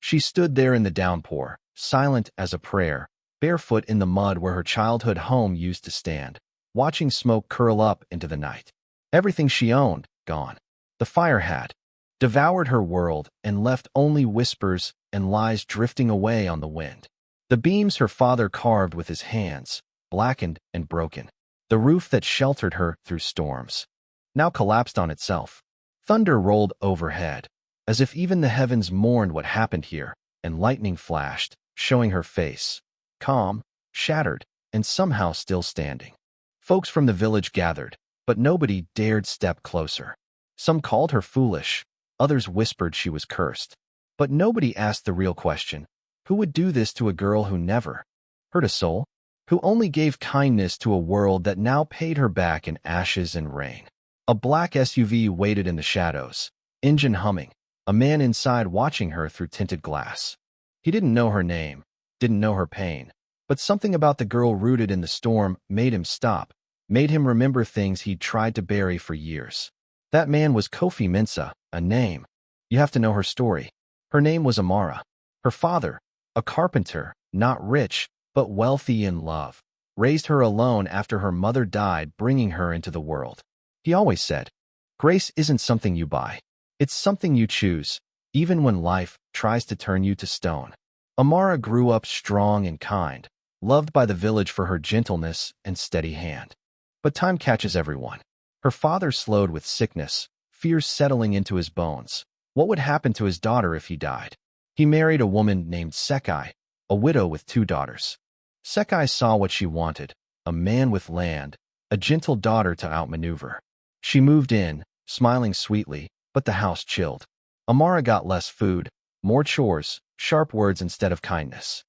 She stood there in the downpour, silent as a prayer, barefoot in the mud where her childhood home used to stand, watching smoke curl up into the night. Everything she owned, gone. The fire had devoured her world and left only whispers and lies drifting away on the wind. The beams her father carved with his hands, blackened and broken. The roof that sheltered her through storms now collapsed on itself. Thunder rolled overhead, as if even the heavens mourned what happened here, and lightning flashed, showing her face, calm, shattered, and somehow still standing. Folks from the village gathered, but nobody dared step closer. Some called her foolish, others whispered she was cursed. But nobody asked the real question: who would do this to a girl who never hurt a soul? Who only gave kindness to a world that now paid her back in ashes and rain? A black SUV waited in the shadows, engine humming, a man inside watching her through tinted glass. He didn't know her name, didn't know her pain, but something about the girl rooted in the storm made him stop, made him remember things he'd tried to bury for years. That man was Kofi Mensah, a name. You have to know her story. Her name was Amara. Her father, a carpenter, not rich, but wealthy in love, raised her alone after her mother died, bringing her into the world. He always said, "Grace isn't something you buy. It's something you choose, even when life tries to turn you to stone." Amara grew up strong and kind, loved by the village for her gentleness and steady hand. But time catches everyone. Her father slowed with sickness, fears settling into his bones. What would happen to his daughter if he died? He married a woman named Sekai, a widow with 2 daughters. Sekai saw what she wanted: a man with land, a gentle daughter to outmaneuver. She moved in, smiling sweetly, but the house chilled. Amara got less food, more chores, sharp words instead of kindness.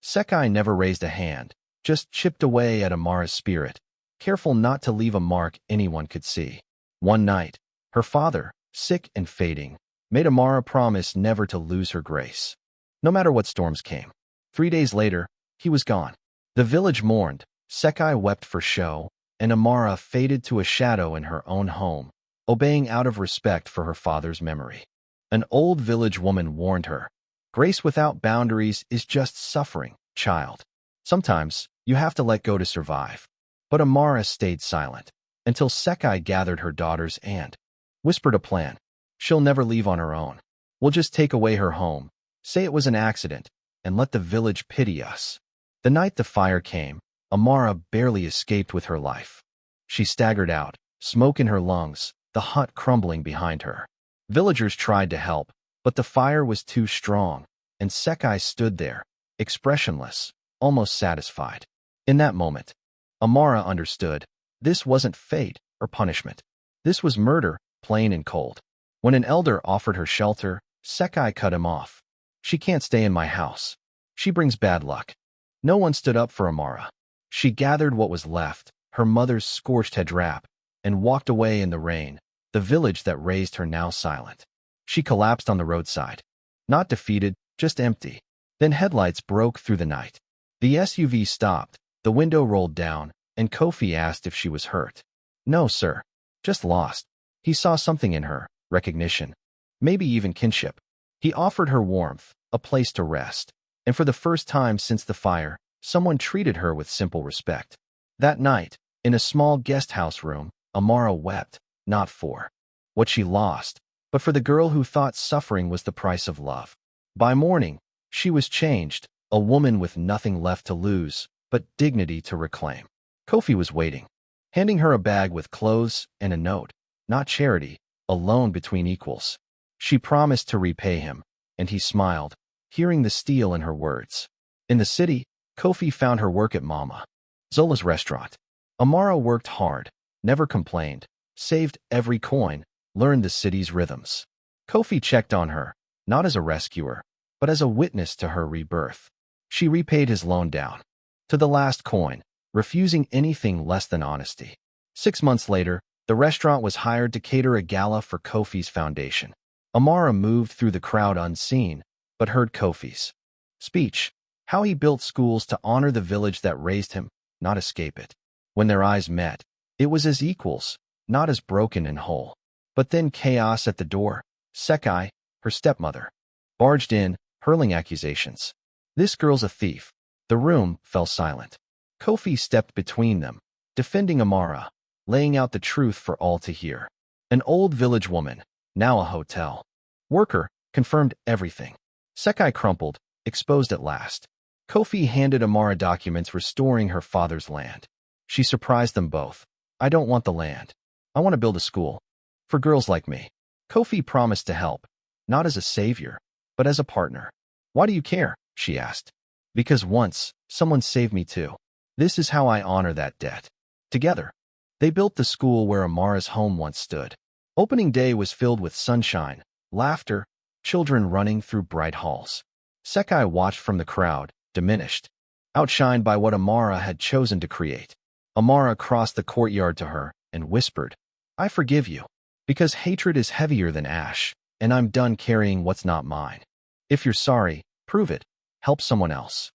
Sekai never raised a hand, just chipped away at Amara's spirit, careful not to leave a mark anyone could see. One night, her father, sick and fading, made Amara promise never to lose her grace, no matter what storms came. 3 days later, he was gone. The village mourned, Sekai wept for show, and Amara faded to a shadow in her own home, obeying out of respect for her father's memory. An old village woman warned her, "Grace without boundaries is just suffering, child. Sometimes, you have to let go to survive." But Amara stayed silent, until Sekai gathered her daughters and whispered a plan. "She'll never leave on her own. We'll just take away her home, say it was an accident, and let the village pity us." The night the fire came, Amara barely escaped with her life. She staggered out, smoke in her lungs, the hut crumbling behind her. Villagers tried to help, but the fire was too strong, and Sekai stood there, expressionless, almost satisfied. In that moment, Amara understood. This wasn't fate or punishment. This was murder, plain and cold. When an elder offered her shelter, Sekai cut him off. "She can't stay in my house. She brings bad luck." No one stood up for Amara. She gathered what was left, her mother's scorched head wrap, and walked away in the rain, the village that raised her now silent. She collapsed on the roadside. Not defeated, just empty. Then headlights broke through the night. The SUV stopped, the window rolled down, and Kofi asked if she was hurt. "No, sir. Just lost." He saw something in her, recognition, maybe even kinship. He offered her warmth, a place to rest, and for the first time since the fire, someone treated her with simple respect. That night, in a small guest house room, Amara wept, not for what she lost, but for the girl who thought suffering was the price of love. By morning, she was changed, a woman with nothing left to lose, but dignity to reclaim. Kofi was waiting, handing her a bag with clothes and a note. Not charity, a loan between equals. She promised to repay him, and he smiled, hearing the steel in her words. In the city, Kofi found her work at Mama Zola's restaurant. Amara worked hard, never complained, saved every coin, learned the city's rhythms. Kofi checked on her, not as a rescuer, but as a witness to her rebirth. She repaid his loan down to the last coin, refusing anything less than honesty. 6 months later, the restaurant was hired to cater a gala for Kofi's foundation. Amara moved through the crowd unseen, but heard Kofi's speech, how he built schools to honor the village that raised him, not escape it. When their eyes met, it was as equals, not as broken and whole. But then chaos at the door. Sekai, her stepmother, barged in, hurling accusations. This girl's a thief. The room fell silent. Kofi stepped between them, defending Amara, laying out the truth for all to hear. An old village woman, now a hotel worker, confirmed everything. Sekai crumpled, exposed at last. Kofi handed Amara documents restoring her father's land. She surprised them both. I don't want the land. I want to build a school. For girls like me. Kofi promised to help, not as a savior, but as a partner. Why do you care? She asked. Because once, someone saved me too. This is how I honor that debt. Together, they built the school where Amara's home once stood. Opening day was filled with sunshine, laughter, children running through bright halls. Sekai watched from the crowd, diminished, outshined by what Amara had chosen to create. Amara crossed the courtyard to her and whispered, I forgive you, because hatred is heavier than ash, and I'm done carrying what's not mine. If you're sorry, prove it. Help someone else.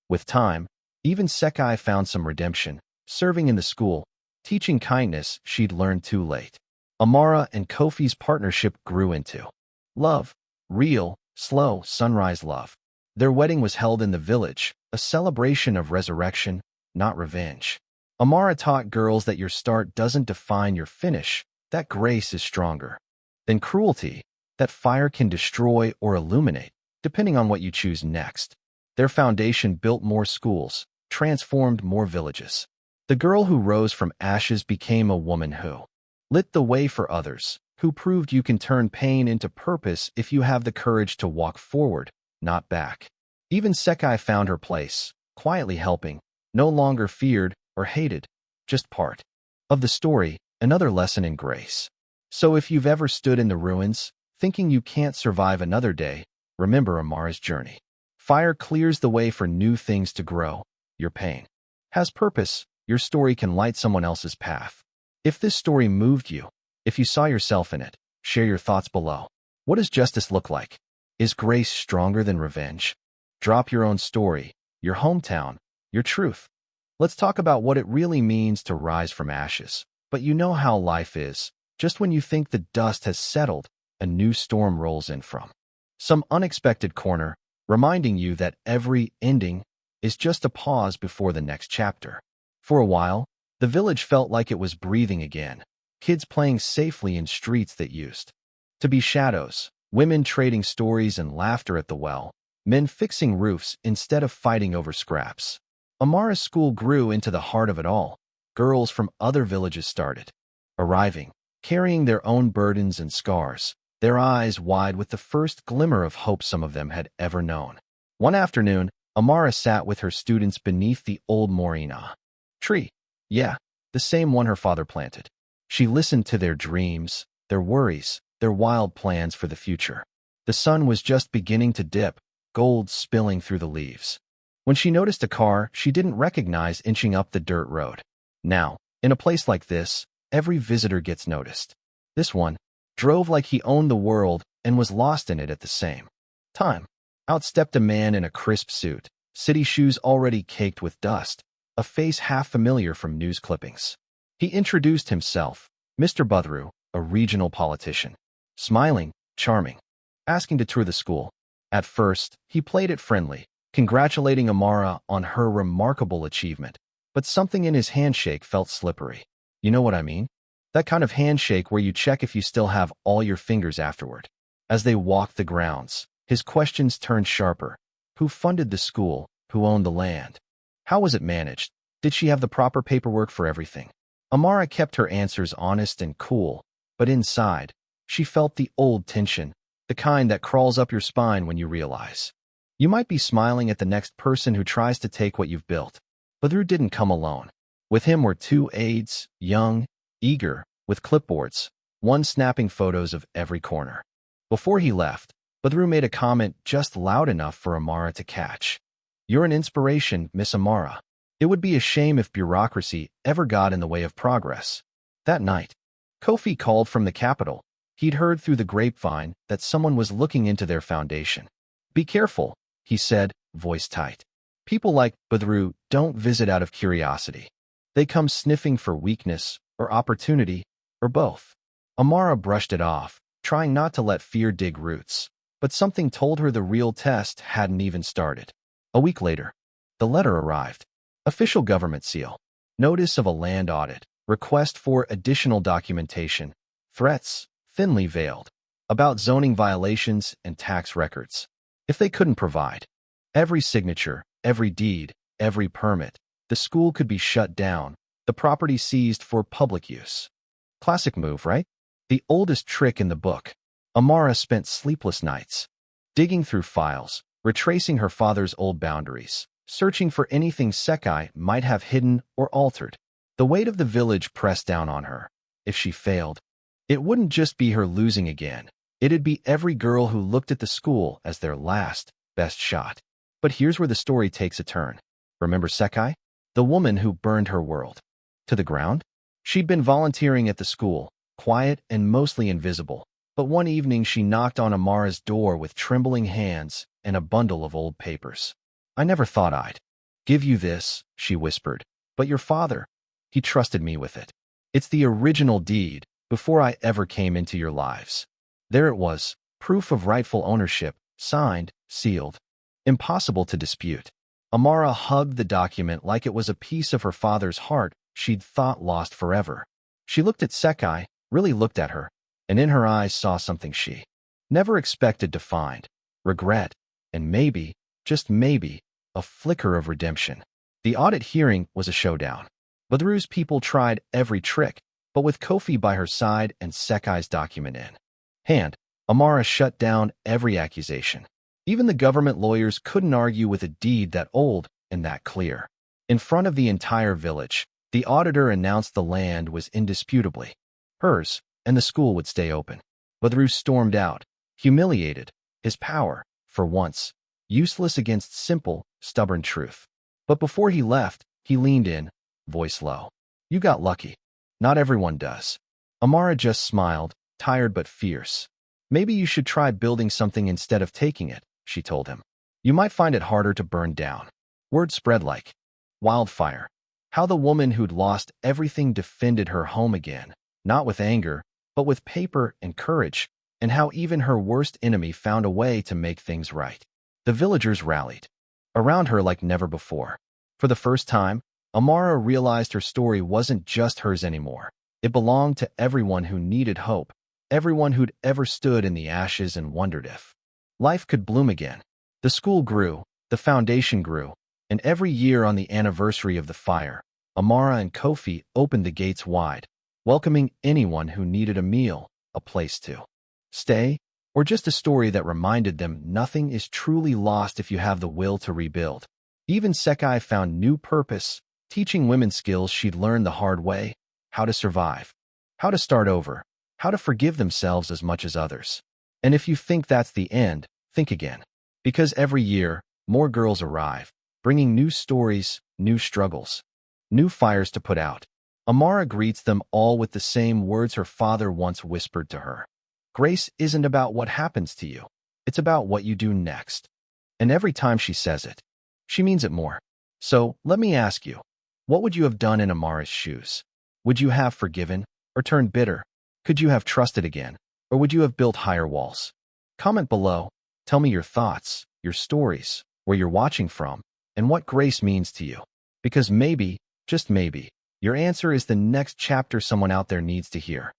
With time, even Sekai found some redemption, serving in the school, teaching kindness she'd learned too late. Amara and Kofi's partnership grew into love, real, slow, sunrise love. Their wedding was held in the village, a celebration of resurrection, not revenge. Amara taught girls that your start doesn't define your finish, that grace is stronger than cruelty, that fire can destroy or illuminate, depending on what you choose next. Their foundation built more schools, transformed more villages. The girl who rose from ashes became a woman who lit the way for others, who proved you can turn pain into purpose if you have the courage to walk forward, not back. Even Sekai found her place, quietly helping, no longer feared or hated, just part of the story, another lesson in grace. So if you've ever stood in the ruins, thinking you can't survive another day, remember Amara's journey. Fire clears the way for new things to grow. Your pain has purpose. Your story can light someone else's path. If this story moved you, if you saw yourself in it, share your thoughts below. What does justice look like? Is grace stronger than revenge? Drop your own story, your hometown, your truth. Let's talk about what it really means to rise from ashes. But you know how life is. Just when you think the dust has settled, a new storm rolls in from some unexpected corner, reminding you that every ending is just a pause before the next chapter. For a while, the village felt like it was breathing again. Kids playing safely in streets that used to be shadows, women trading stories and laughter at the well, men fixing roofs instead of fighting over scraps. Amara's school grew into the heart of it all. Girls from other villages started arriving, carrying their own burdens and scars, their eyes wide with the first glimmer of hope some of them had ever known. One afternoon, Amara sat with her students beneath the old Morina tree. Yeah, the same one her father planted. She listened to their dreams, their worries, their wild plans for the future. The sun was just beginning to dip, gold spilling through the leaves, when she noticed a car she didn't recognize inching up the dirt road. Now, in a place like this, every visitor gets noticed. This one drove like he owned the world and was lost in it at the same time. Out stepped a man in a crisp suit, city shoes already caked with dust, a face half familiar from news clippings. He introduced himself, Mr. Budru, a regional politician. Smiling, charming, asking to tour the school. At first, he played it friendly, congratulating Amara on her remarkable achievement. But something in his handshake felt slippery. You know what I mean? That kind of handshake where you check if you still have all your fingers afterward. As they walked the grounds, his questions turned sharper. Who funded the school? Who owned the land? How was it managed? Did she have the proper paperwork for everything? Amara kept her answers honest and cool, but inside, she felt the old tension, the kind that crawls up your spine when you realize you might be smiling at the next person who tries to take what you've built. Badru didn't come alone. With him were two aides, young, eager, with clipboards, one snapping photos of every corner. Before he left, Badru made a comment just loud enough for Amara to catch. You're an inspiration, Miss Amara. It would be a shame if bureaucracy ever got in the way of progress. That night, Kofi called from the capital. He'd heard through the grapevine that someone was looking into their foundation. Be careful, he said, voice tight. People like Badru don't visit out of curiosity. They come sniffing for weakness, or opportunity, or both. Amara brushed it off, trying not to let fear dig roots. But something told her the real test hadn't even started. A week later, the letter arrived. Official government seal. Notice of a land audit. Request for additional documentation. Threats, thinly veiled, about zoning violations and tax records. If they couldn't provide every signature, every deed, every permit, the school could be shut down, the property seized for public use. Classic move, right? The oldest trick in the book. Amara spent sleepless nights, digging through files, retracing her father's old boundaries, searching for anything Sekai might have hidden or altered. The weight of the village pressed down on her. If she failed, it wouldn't just be her losing again. It'd be every girl who looked at the school as their last, best shot. But here's where the story takes a turn. Remember Sekai? The woman who burned her world to the ground? She'd been volunteering at the school, quiet and mostly invisible. But one evening she knocked on Amara's door with trembling hands and a bundle of old papers. "I never thought I'd give you this," she whispered. "But your father, he trusted me with it. It's the original deed, before I ever came into your lives." There it was, proof of rightful ownership, signed, sealed. Impossible to dispute. Amara hugged the document like it was a piece of her father's heart she'd thought lost forever. She looked at Sekai, really looked at her, and in her eyes saw something she never expected to find: regret, and maybe, just maybe, a flicker of redemption. The audit hearing was a showdown. Badru's people tried every trick, but with Kofi by her side and Sekai's document in hand, Amara shut down every accusation. Even the government lawyers couldn't argue with a deed that old and that clear. In front of the entire village, the auditor announced the land was indisputably hers, and the school would stay open. Badru stormed out, humiliated, his power, for once, useless against simple, stubborn truth. But before he left, he leaned in, voice low. "You got lucky. Not everyone does." Amara just smiled, tired but fierce. "Maybe you should try building something instead of taking it," she told him. "You might find it harder to burn down." Word spread like wildfire. How the woman who'd lost everything defended her home again, not with anger, but with paper and courage, and how even her worst enemy found a way to make things right. The villagers rallied around her like never before. For the first time, Amara realized her story wasn't just hers anymore. It belonged to everyone who needed hope, everyone who'd ever stood in the ashes and wondered if life could bloom again. The school grew, the foundation grew, and every year on the anniversary of the fire, Amara and Kofi opened the gates wide, welcoming anyone who needed a meal, a place to stay, or just a story that reminded them nothing is truly lost if you have the will to rebuild. Even Sekai found new purpose, teaching women skills she'd learned the hard way: how to survive, how to start over, how to forgive themselves as much as others. And if you think that's the end, think again. Because every year, more girls arrive, bringing new stories, new struggles, new fires to put out. Amara greets them all with the same words her father once whispered to her. Grace isn't about what happens to you. It's about what you do next. And every time she says it, she means it more. So, let me ask you, what would you have done in Amara's shoes? Would you have forgiven, or turned bitter? Could you have trusted again, or would you have built higher walls? Comment below, tell me your thoughts, your stories, where you're watching from, and what grace means to you. Because maybe, just maybe, your answer is the next chapter someone out there needs to hear.